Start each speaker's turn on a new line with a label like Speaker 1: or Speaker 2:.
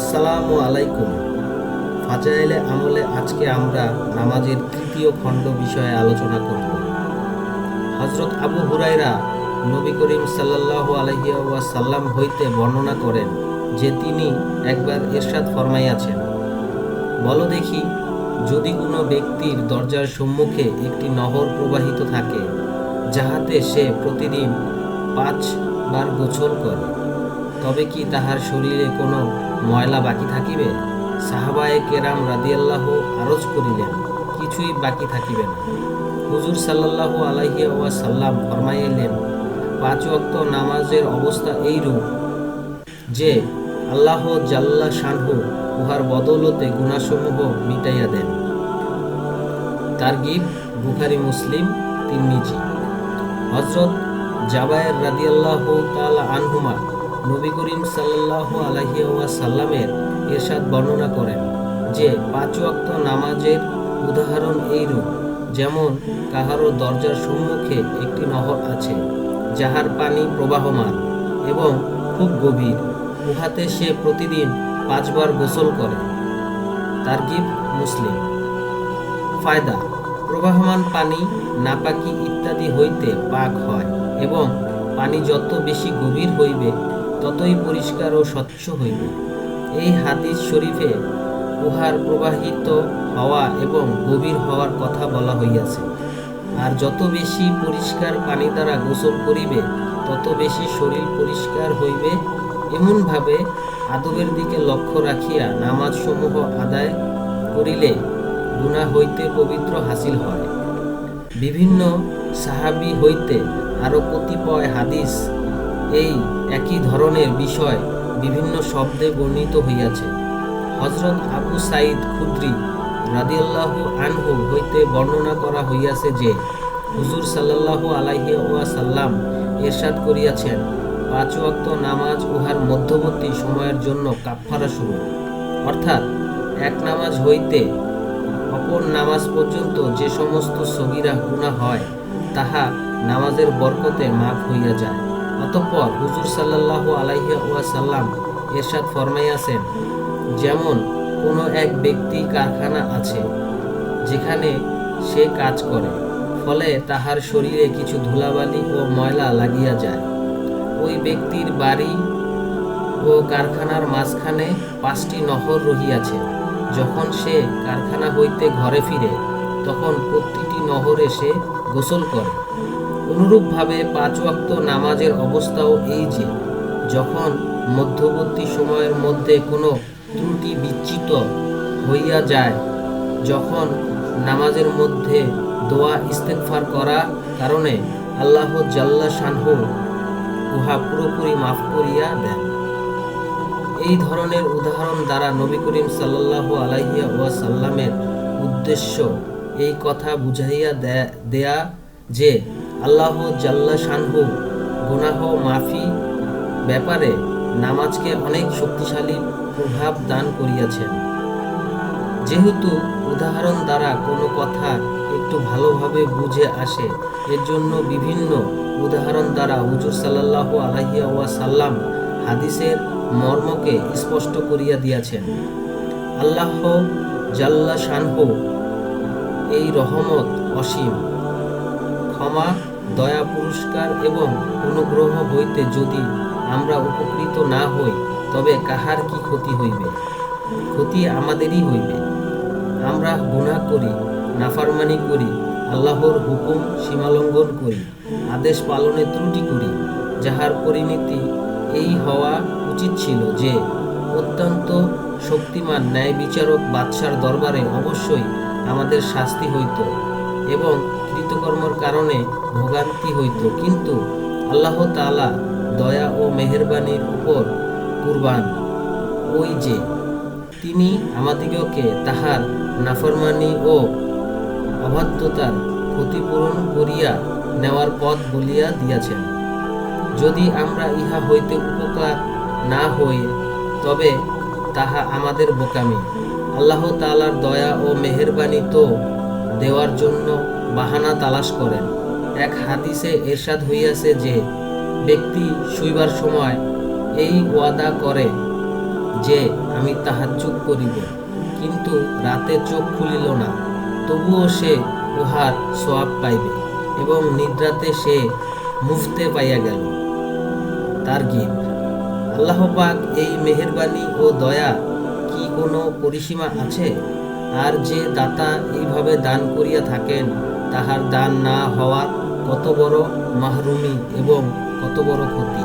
Speaker 1: আসসালামু আলাইকুম। ফাজাইলে আমলে আজকে আমরা নামাজের তৃতীয় খণ্ড বিষয়ে আলোচনা করব। হযরত আবু হুরায়রা নবী করিম সাল্লাল্লাহু আলাইহি ওয়াসাল্লাম হইতে বর্ণনা করেন যে তিনি একবার ইরশাদ ফরমাইয়াছেন, বলো দেখি, যদি কোনো ব্যক্তির দরজার সম্মুখে একটি নহর প্রবাহিত থাকে, যাহাতে সে প্রতিদিন 5 বার গোসল করে, তবে কি তাহার শরীরে কোনো ময়লা বাকি থাকিবে? সাহাবায়ে কেরাম রাদিয়াল্লাহু আরজ করিলেন, কিছুই বাকি থাকিবে না। হুজুর সাল্লাল্লাহু আলাইহি ওয়াসাল্লাম ফরমাইলেন, 5 ওয়াক্ত নামাজের অবস্থা এইরূপ যে আল্লাহ জাল্লা শানহু উহার বদৌলতে গুনাহসমূহ মিটাইয়া দেন। তারগিব বুখারী, মুসলিম, তিরমিজি। হযরত জাবায়ের রাদিয়াল্লাহু তাআলা আনহুমা নবী করিম সাল্লাল্লাহু আলাইহি ওয়াসাল্লামের ইরশাদ বর্ণনা করেন যে 5 ওয়াক্ত নামাজের উদাহরণ এইরূপ, যেমন কাহারো দরজার সম্মুখে একটি নহর আছে, যাহার পানি প্রবাহমান এবং খুব গভীর, উহাতে সে প্রতিদিন 5 বার গোসল করে। তারগিব, মুসলিম। ফায়দা: প্রবাহমান পানি নাপাকি ইত্যাদি হইতে পাক হয় এবং পানি যত বেশি গভীর হইবে ততই পরিষ্কার ও স্বচ্ছ হইবে। এই হাদিস শরীফে উহার প্রবাহিত হওয়া এবং গভীর হওয়ার কথা বলা হইয়াছে। আর যত বেশি পরিষ্কার পানি দ্বারা গোসল করিবে তত বেশি শরীর পরিষ্কার হইবে। এমনভাবে আদবের দিকে লক্ষ্য রাখিয়া নামাজ সমূহ আদায় করিলে গুনাহ হইতে পবিত্র হাসিল হয়। বিভিন্ন সাহাবী হইতে আরও কতিপয় হাদিস এই একই ধরনের বিষয় বিভিন্ন শব্দে বর্ণিত হইয়াছে। হযরত আবু সাঈদ খুদরী রাদিয়াল্লাহু আনহু হইতে বর্ণনা করা হইয়াছে যে হুজুর সাল্লাল্লাহু আলাইহি ওয়াসাল্লাম ইরশাদ করিয়াছেন, 5 ওয়াক্ত নামাজ উহার মধ্যবর্তী সময়ের জন্য কাফফারা স্বরূপ, অর্থাৎ এক নামাজ হইতে অপর নামাজ পর্যন্ত যে সমস্ত সগীরা গুনাহ হয় তাহা নামাজের বরকতে মাফ হইয়া যায়। অতঃপর হুজুর সাল্লাল্লাহু আলাইহি ওয়াসাল্লাম ইরশাদ ফরমাইয়াছেন, যেমন কোনো এক ব্যক্তি কারখানা আছে, যেখানে সে কাজ করে, ফলে তাহার শরীরে কিছু ধুলাবালি ও ময়লা লাগিয়া যায়। ওই ব্যক্তির বাড়ি ও কারখানার মাঝখানে 5টি নহর রহিয়াছে। যখন সে কারখানা হইতে ঘরে ফিরে, তখন প্রতিটি নহরে সে গোসল করে। অনুরূপভাবে 5 ওয়াক্ত নামাজের অবস্থাও এই যে, যখন মধ্যবর্তী সময়ের মধ্যে কোনো ত্রুটি বিচ্যুত হইয়া যায়, যখন নামাজের মধ্যে দোয়া ইস্তেগফার করা কারণে আল্লাহ জাল্লা শানহু উহা পুরোপুরি মাফ করিয়া দেন। এই ধরনের উদাহরণ দ্বারা নবী করিম সাল্লাল্লাহু আলাইহি ওয়াসাল্লামের উদ্দেশ্য এই কথা বুঝাইয়া দেয়া যে আল্লাহ জাল্লা শানহু গুনাহ মাফি ব্যাপারে নামাজকে অনেক শক্তিশালী প্রভাব দান করিয়াছেন। যেহেতু উদাহরণ দ্বারা কোনো কথা একটু ভালোভাবে বুঝে আসে, এর জন্য বিভিন্ন উদাহরণ দ্বারা হুজুর সাল্লাল্লাহু আলাইহি ওয়াসাল্লাম হাদিসের মর্মকে স্পষ্ট করিয়া দিয়াছেন। আল্লাহ জাল্লা শানহু এই রহমত অসীম, ক্ষমা, দয়া, পুরস্কার এবং অনুগ্রহ হইতে যদি আমরা উপকৃত না হই, তবে কাহার কি ক্ষতি হইবে? ক্ষতি আমাদেরই হইবে। আমরা গুনাহ করি, নাফরমানি করি, আল্লাহর হুকুম সীমালঙ্ঘন করি, আদেশ পালনে ত্রুটি করি, যাহার পরিণতি এই হওয়া উচিত ছিল যে অত্যন্ত শক্তিমান ন্যায় বিচারক বাদশার দরবারে অবশ্যই আমাদের শাস্তি হইত এবং কৃতকর্মের কারণে ভোগান্তি হইত। কিন্তু আল্লাহ তাআলা দয়া ও মেহেরবানির উপর কুরবান, ওই যে তিনি আমাদিগকে তাহার নাফরমানি ও অবাধ্যতার ক্ষতিপূরণ করিয়া নেওয়ার পথ বলিয়া দিয়াছেন। যদি আমরা ইহা হইতে উপকার না হই, তবে তাহা আমাদের বোকামি। আল্লাহ তাআলার দয়া ও মেহেরবানি তো দেওয়ার জন্য বাহানা তালাশ করেন। এক হাদিসে ইরশাদ হইয়াছে যে ব্যক্তি শুইবার সময় এই ওয়াদা করে যে আমি তাহাজ্জুদ করিব, কিন্তু রাতে চোখ খুলিল না, তবুও সে উহার সওয়াব পাইবে এবং নিদ্রাতে সে মুফতে পাইয়া গেল। তারগিব। আল্লাহ পাক এই মেহেরবানি ও দয়া কি কোনো পরিসীমা আছে? আর যে দাতা এইভাবে দান করিয়া থাকেন, তাহার দান না হওয়ার কত বড় মাহরুমি এবং কত বড় ক্ষতি।